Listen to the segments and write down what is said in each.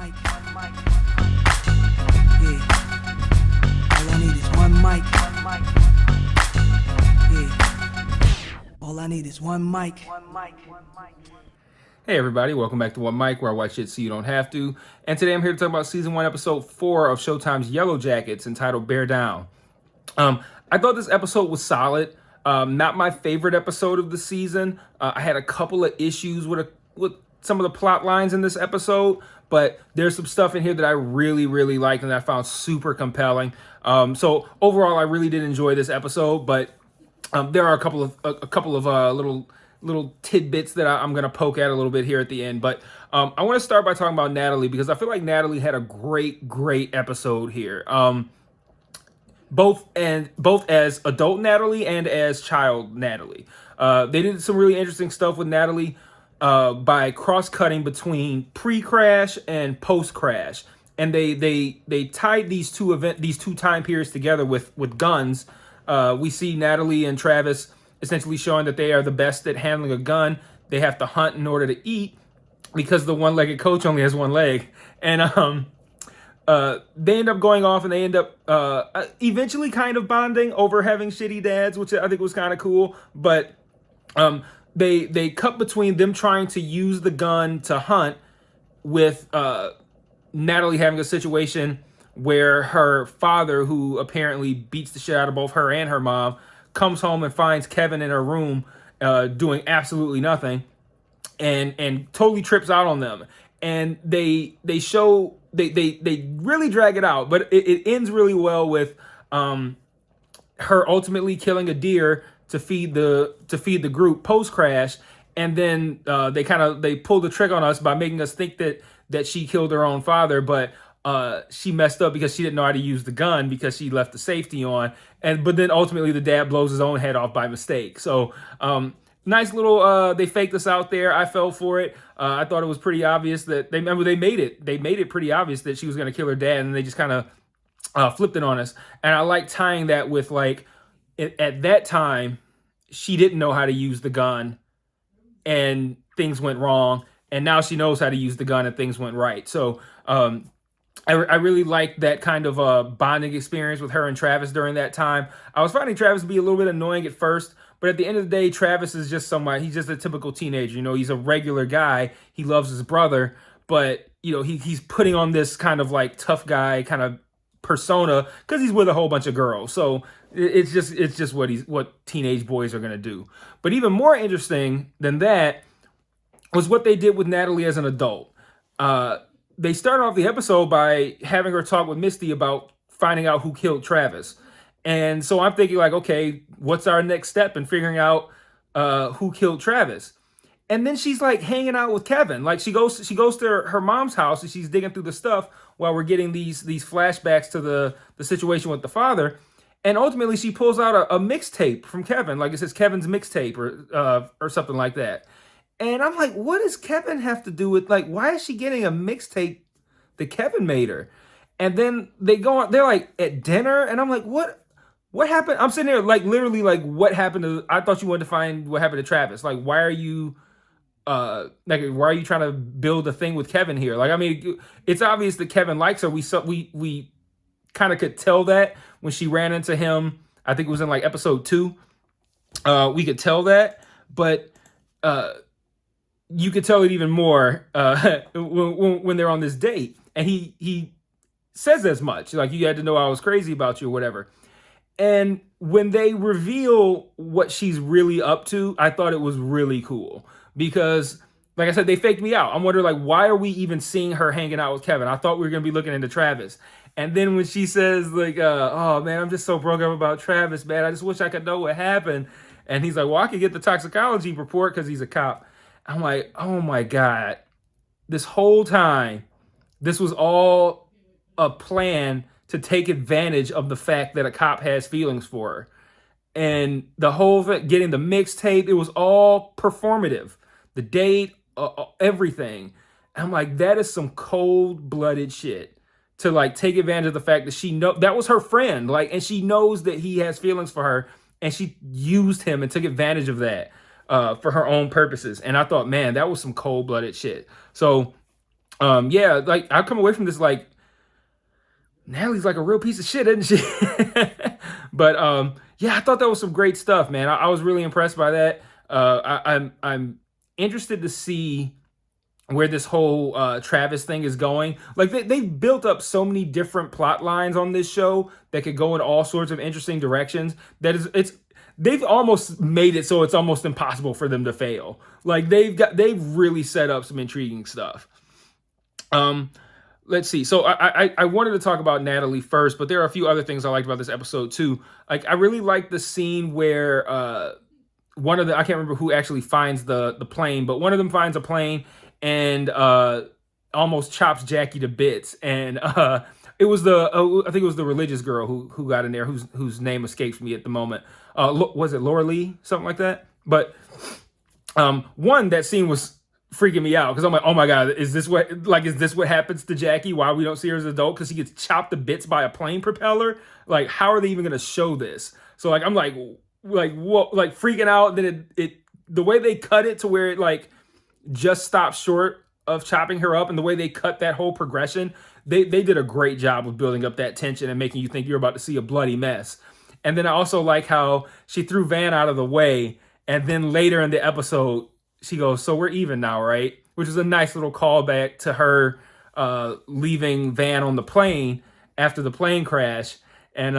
mic. Yeah. All I need is one mic. Yeah. All I need is one mic. Hey everybody, welcome back to One Mic, where I watch shit so you don't have to. And today I'm here to talk about Season 1, Episode 4 of Showtime's Yellowjackets, entitled Bear Down. I thought this episode was solid. Not my favorite episode of the season. I had a couple of issues with some of the plot lines in this episode, but there's some stuff in here that I really liked and I found super compelling. So overall, I really did enjoy this episode, but there are a couple of little tidbits that I'm going to poke at a little bit here at the end. But I want to start by talking about Natalie, because I feel like Natalie had a great episode here. Both as adult Natalie and as child Natalie. They did some really interesting stuff with Natalie by cross-cutting between pre-crash and post-crash. And they tied these two time periods together with guns. We see Natalie and Travis essentially showing that they are the best at handling a gun. They have to hunt in order to eat because the one-legged coach only has one leg. And they end up going off and they end up eventually kind of bonding over having shitty dads, which I think was kind of cool. But they cut between them trying to use the gun to hunt with Natalie having a situation where her father, who apparently beats the shit out of both her and her mom, comes home and finds Kevin in her room doing absolutely nothing and totally trips out on them. And they really drag it out, but it ends really well with her ultimately killing a deer to feed the group post crash, and then they pull the trick on us by making us think that she killed her own father, but she messed up because she didn't know how to use the gun because she left the safety on, but then ultimately the dad blows his own head off by mistake. So nice little they faked us out there. I fell for it. I thought it was pretty obvious that they made it pretty obvious that she was going to kill her dad, and they just kind of flipped it on us. And I like tying that with, like, at that time she didn't know how to use the gun and things went wrong, and now she knows how to use the gun and things went right. So I really liked that kind of bonding experience with her and Travis during that time. I was finding Travis to be a little bit annoying at first, but at the end of the day, Travis is just he's just a typical teenager. You know, he's a regular guy. He loves his brother, but, you know, he's putting on this kind of like tough guy kind of persona because he's with a whole bunch of girls. So it's just what teenage boys are going to do. But even more interesting than that was what they did with Natalie as an adult. They started off the episode by having her talk with Misty about finding out who killed Travis. And so I'm thinking, like, okay, what's our next step in figuring out who killed Travis? And then she's like hanging out with Kevin. Like she goes to her mom's house and she's digging through the stuff while we're getting these flashbacks to the situation with the father. And ultimately she pulls out a mixtape from Kevin. Like it says Kevin's mixtape or something like that. And I'm like, what does Kevin have to do with, like, why is she getting a mixtape that Kevin made her? And then they're like at dinner, and I'm like, what happened? I'm sitting there like literally like, what happened to, I thought you wanted to find what happened to Travis. Like, why are you trying to build a thing with Kevin here? Like, I mean, it's obvious that Kevin likes her. We kind of could tell that when she ran into him. I think it was in like episode 2. We could tell that, but you could tell it even more when they're on this date. And he says as much. Like, you had to know I was crazy about you or whatever. And when they reveal what she's really up to, I thought it was really cool. Because, like I said, they faked me out. I'm wondering, like, why are we even seeing her hanging out with Kevin? I thought we were going to be looking into Travis. And then when she says, like, oh, man, I'm just so broke up about Travis, man. I just wish I could know what happened. And he's like, well, I could get the toxicology report because he's a cop. I'm like, oh my God, this whole time, this was all a plan to take advantage of the fact that a cop has feelings for her. And the whole thing, getting the mixtape, it was all performative. The date, everything. I'm like, that is some cold-blooded shit to like take advantage of the fact that that was her friend, like, and she knows that he has feelings for her, and she used him and took advantage of that for her own purposes. And I thought, man, that was some cold-blooded shit. So Yeah, like I come away from this like Natalie's like a real piece of shit, isn't she? But yeah, I thought that was some great stuff, man. I was really impressed by that. I'm interested to see where this whole Travis thing is going. Like they've built up so many different plot lines on this show that could go in all sorts of interesting directions. That is, it's they've almost made it so it's almost impossible for them to fail. Like they've really set up some intriguing stuff. Um, let's see. So I wanted to talk about Natalie first, but there are a few other things I liked about this episode too. Like I really liked the scene where one of the I can't remember who actually finds the plane, but one of them finds a plane and almost chops Jackie to bits. And it was I think it was the religious girl who got in there whose name escapes me at the moment. Was it Laura Lee, something like that? But one, that scene was freaking me out because I'm like, oh my god, is this what happens to Jackie? Why we don't see her as an adult? Because she gets chopped to bits by a plane propeller. Like, how are they even gonna show this? So like, I'm like what, like freaking out. Then it the way they cut it to where it like just stops short of chopping her up, and the way they cut that whole progression, they did a great job of building up that tension and making you think you're about to see a bloody mess. And then I also like how she threw Van out of the way, and then later in the episode, she goes, "So we're even now, right?" Which is a nice little callback to her leaving Van on the plane after the plane crash, and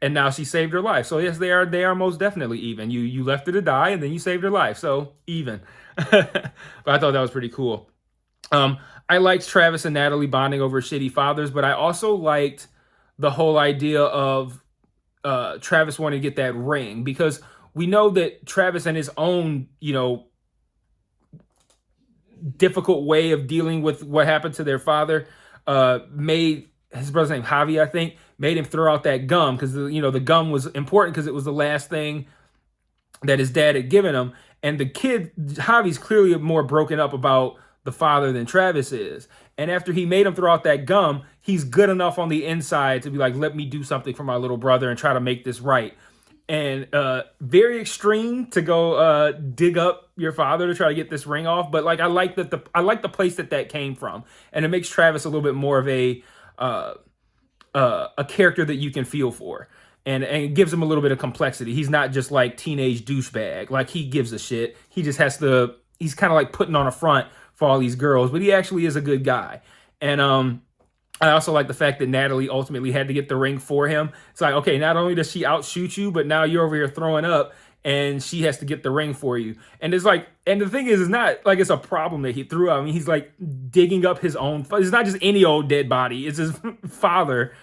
and now she saved her life. So yes, they are most definitely even. You left her to die, and then you saved her life, so even. But I thought that was pretty cool. I liked Travis and Natalie bonding over shitty fathers, but I also liked the whole idea of Travis wanting to get that ring, because we know that Travis and his own, difficult way of dealing with what happened to their father made his brother's name Javi, I think, made him throw out that gum because the gum was important because it was the last thing that his dad had given him. And the kid, Javi's clearly more broken up about the father than Travis is. And after he made him throw out that gum, he's good enough on the inside to be like, let me do something for my little brother and try to make this right. And very extreme to go dig up your father to try to get this ring off. But like, I like the place that came from. And it makes Travis a little bit more of a character that you can feel for. And it gives him a little bit of complexity. He's not just like teenage douchebag. Like, he gives a shit. He just has to, he's kind of like putting on a front for all these girls, but he actually is a good guy. And I also like the fact that Natalie ultimately had to get the ring for him. It's like, okay, not only does she outshoot you, but now you're over here throwing up and she has to get the ring for you. And it's like, and the thing is, it's not like it's a problem that he threw out. I mean, he's like digging up his own, it's not just any old dead body. It's his father.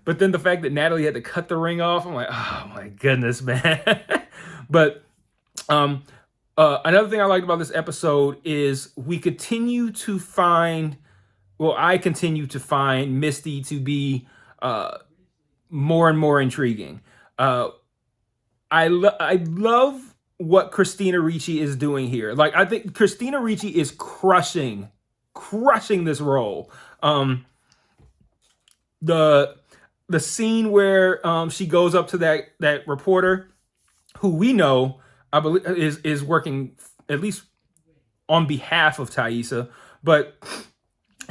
But then the fact that Natalie had to cut the ring off, I'm like, oh my goodness, man. But another thing I liked about this episode is I continue to find Misty to be more and more intriguing. I love what Christina Ricci is doing here. Like, I think Christina Ricci is crushing this role. The scene where she goes up to that reporter, who we know, I believe, is working at least on behalf of Taissa, but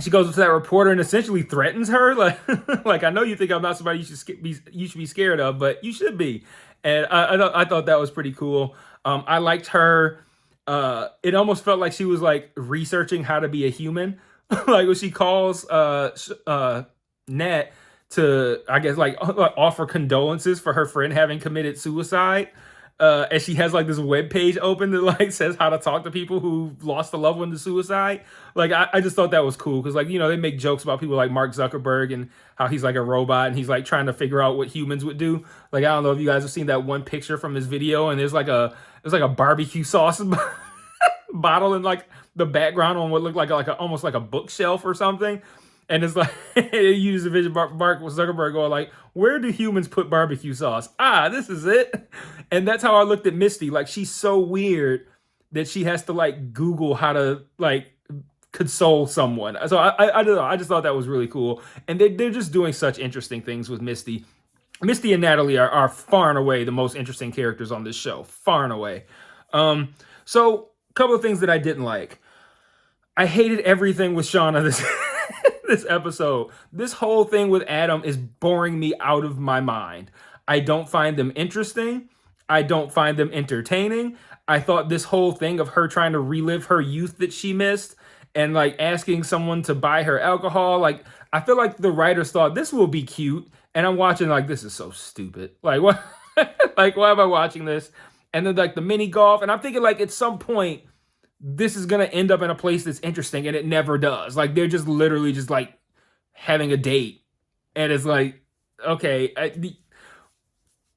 she goes up to that reporter and essentially threatens her, like I know you think I'm not somebody you should be scared of, but you should be. And I thought that was pretty cool. I liked her. It almost felt like she was like researching how to be a human, like when she calls Nat to, I guess, like offer condolences for her friend having committed suicide. And she has like this web page open that like says how to talk to people who lost a loved one to suicide. Like, I just thought that was cool because, like, they make jokes about people like Mark Zuckerberg and how he's like a robot and he's like trying to figure out what humans would do. Like, I don't know if you guys have seen that one picture from his video, and there's like a barbecue sauce bottle in like the background on what looked like almost like a bookshelf or something. And it's like, it uses a vision Mark Zuckerberg going like, where do humans put barbecue sauce? This is it. And that's how I looked at Misty. Like, she's so weird that she has to like Google how to like console someone. So I don't know. I just thought that was really cool. And they're just doing such interesting things with Misty. Misty and Natalie are far and away the most interesting characters on this show. Far and away. So a couple of things that I didn't like. I hated everything with Shauna this this episode. This whole thing with Adam is boring me out of my mind. I don't find them interesting. I don't find them entertaining. I thought this whole thing of her trying to relive her youth that she missed and like asking someone to buy her alcohol, like I feel like the writers thought this will be cute, and I'm watching like this is so stupid. Like what? Like why am I watching this? And then like the mini golf, and I'm thinking like at some point this is gonna end up in a place that's interesting, and it never does. Like they're just literally just like having a date, and it's like okay,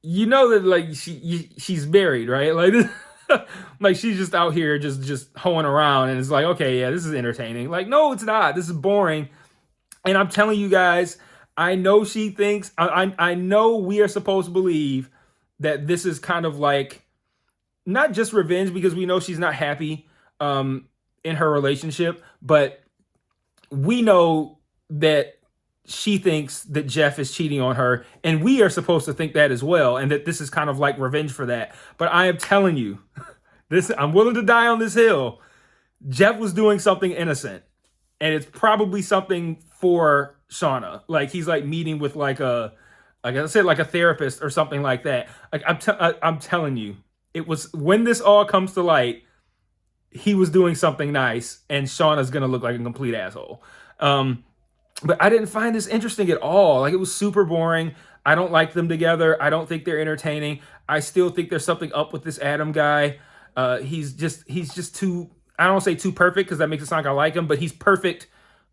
you know that like she's married, right? Like this, like she's just out here just hoeing around, and it's like okay, yeah, this is entertaining. Like no, it's not. This is boring, and I'm telling you guys, I know she thinks I know we are supposed to believe that this is kind of like not just revenge because we know she's not happy in her relationship, but we know that she thinks that Jeff is cheating on her, and we are supposed to think that as well, and that this is kind of like revenge for that. But I am telling you, this I'm willing to die on this hill. Jeff was doing something innocent, and it's probably something for Shauna. Like he's like meeting with like I said, like a therapist or something like that. Like I'm telling you, it was when this all comes to light, he was doing something nice, and Shauna's gonna look like a complete asshole. But I didn't find this interesting at all. Like it was super boring. I don't like them together. I don't think they're entertaining. I still think there's something up with this Adam guy. He's just too, I don't want to say too perfect because that makes it sound like I like him, but he's perfect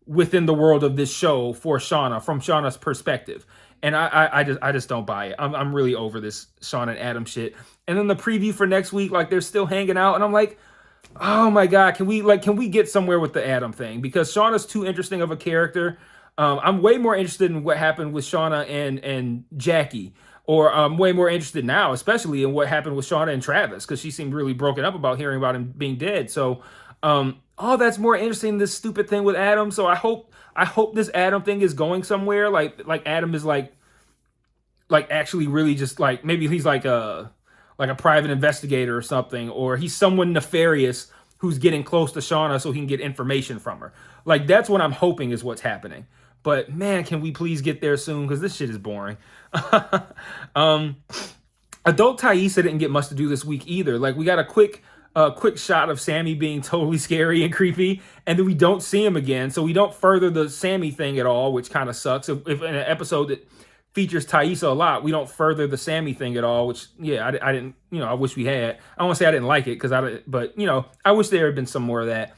within the world of this show for Shauna, from Shauna's perspective. And I just don't buy it. I'm really over this Shauna and Adam shit. And then the preview for next week, like they're still hanging out, and I'm like, oh my God, can we get somewhere with the Adam thing? Because Shauna's too interesting of a character. I'm way more interested in what happened with Shauna and Jackie, or I'm way more interested now, especially in what happened with Shauna and Travis, because she seemed really broken up about hearing about him being dead. So, all that's more interesting than this stupid thing with Adam. So I hope this Adam thing is going somewhere. Like Adam is like actually really just like maybe he's like a private investigator or something, or he's someone nefarious who's getting close to Shauna so he can get information from her. Like that's what I'm hoping is what's happening. But man, can we please get there soon? Because this shit is boring. Adult Taissa didn't get much to do this week either. Like we got a quick shot of Sammy being totally scary and creepy, and then we don't see him again. So we don't further the Sammy thing at all, which kind of sucks. If in an episode that features Taissa a lot, we don't further the Sammy thing at all, which yeah, I didn't, I wish we had. I don't want to say I didn't like it but I wish there had been some more of that.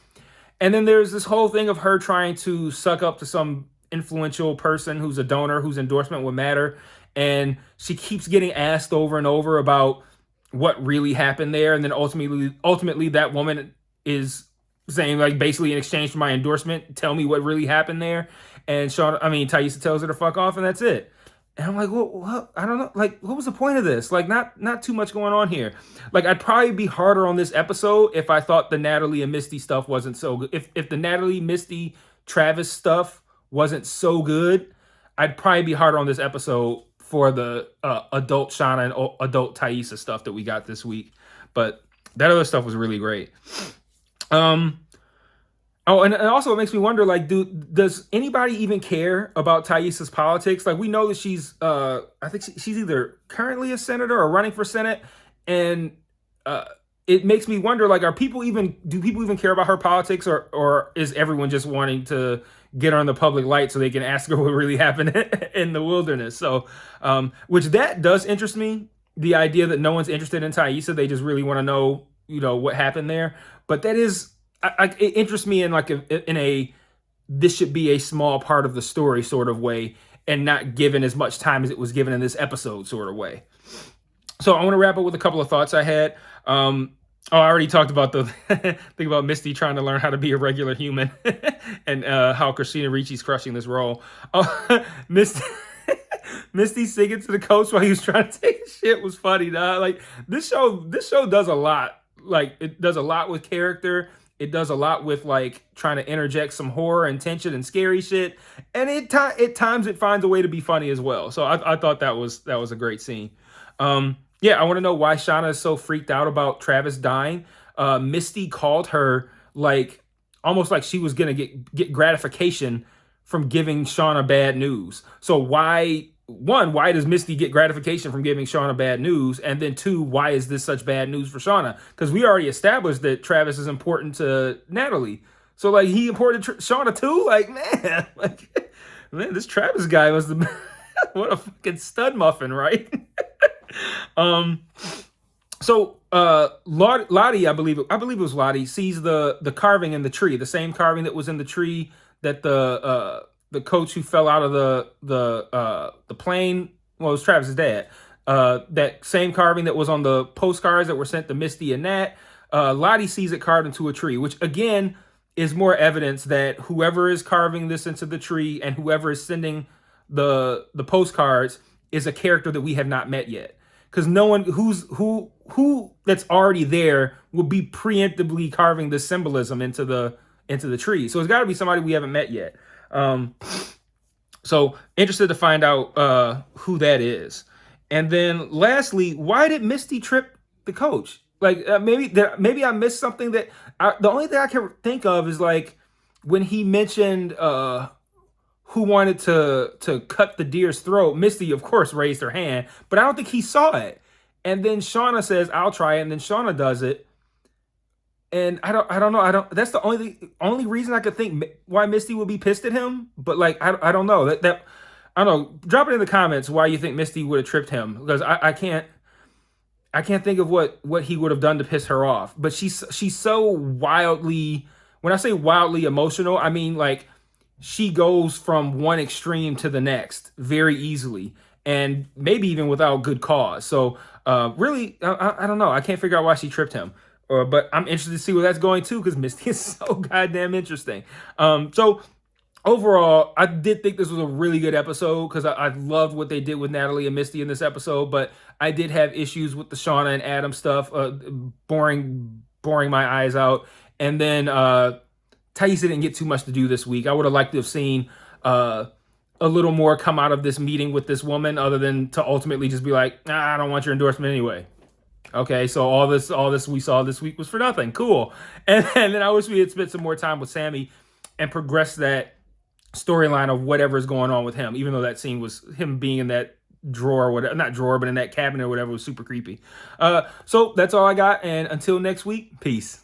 And then there's this whole thing of her trying to suck up to some influential person who's a donor whose endorsement would matter, and she keeps getting asked over and over about what really happened there, and then ultimately that woman is saying like basically in exchange for my endorsement, tell me what really happened there. And Taissa tells her to fuck off, and that's it. And I'm like, well, I don't know. Like, what was the point of this? Like, not too much going on here. Like, I'd probably be harder on this episode if I thought the Natalie and Misty stuff wasn't so good. If the Natalie, Misty, Travis stuff wasn't so good, I'd probably be harder on this episode for the adult Shauna and adult Taissa stuff that we got this week. But that other stuff was really great. Oh, and also it makes me wonder, like, does anybody even care about Taissa's politics? Like, we know that she's, I think she's either currently a senator or running for Senate, and it makes me wonder, like, do people even care about her politics, or is everyone just wanting to get her on the public light so they can ask her what really happened in the wilderness? So, which that does interest me, the idea that no one's interested in Taissa, they just really want to know, what happened there. But that is, it interests me in like this should be a small part of the story sort of way, and not given as much time as it was given in this episode sort of way. So I want to wrap up with a couple of thoughts I had. I already talked about the thing about Misty trying to learn how to be a regular human, and how Christina Ricci's crushing this role. Misty singing to the coach while he was trying to take a shit was funny. Like this show does a lot. Like it does a lot with character. It does a lot with like trying to interject some horror and tension and scary shit, and at times it finds a way to be funny as well. So I thought that was a great scene. Yeah, I want to know why Shauna is so freaked out about Travis dying. Misty called her like almost like she was gonna get gratification from giving Shauna bad news. So why does Misty get gratification from giving Shauna bad news? And then two, why is this such bad news for Shauna? Because we already established that Travis is important to Natalie. So like he important to Shauna too? Like, man, like man, this Travis guy was the what a fucking stud muffin, right? So Lottie, I believe it was Lottie, sees the carving in the tree, the same carving that was in the tree that the coach who fell out of the plane, well, it was Travis's dad. That same carving that was on the postcards that were sent to Misty and Nat. Lottie sees it carved into a tree, which again is more evidence that whoever is carving this into the tree and whoever is sending the postcards is a character that we have not met yet. Because no one who that's already there would be preemptively carving this symbolism into the tree. So it's got to be somebody we haven't met yet. So interested to find out who that is. And then lastly, why did Misty trip the coach? Like maybe I missed something the only thing I can think of is like when he mentioned who wanted to cut the deer's throat. Misty, of course, raised her hand, but I don't think he saw it. And then Shauna says, "I'll try it," and then Shauna does it. And I don't know. That's the only reason I could think why Misty would be pissed at him. But like I don't know that I don't know. Drop it in the comments why you think Misty would have tripped him, because I can't think of what he would have done to piss her off. But she's so wildly, when I say wildly emotional, I mean like she goes from one extreme to the next very easily, and maybe even without good cause. So really, I don't know. I can't figure out why she tripped him. But I'm interested to see where that's going to, because Misty is so goddamn interesting. So overall, I did think this was a really good episode, because I loved what they did with Natalie and Misty in this episode. But I did have issues with the Shauna and Adam stuff, boring my eyes out. And then Taissa didn't get too much to do this week. I would have liked to have seen a little more come out of this meeting with this woman, other than to ultimately just be like, nah, I don't want your endorsement anyway. Okay, so all this we saw this week was for nothing. Cool. And then I wish we had spent some more time with Sammy and progressed that storyline of whatever's going on with him, even though that scene was him being in that drawer, or whatever, not drawer, but in that cabinet or whatever, was super creepy. So that's all I got. And until next week, peace.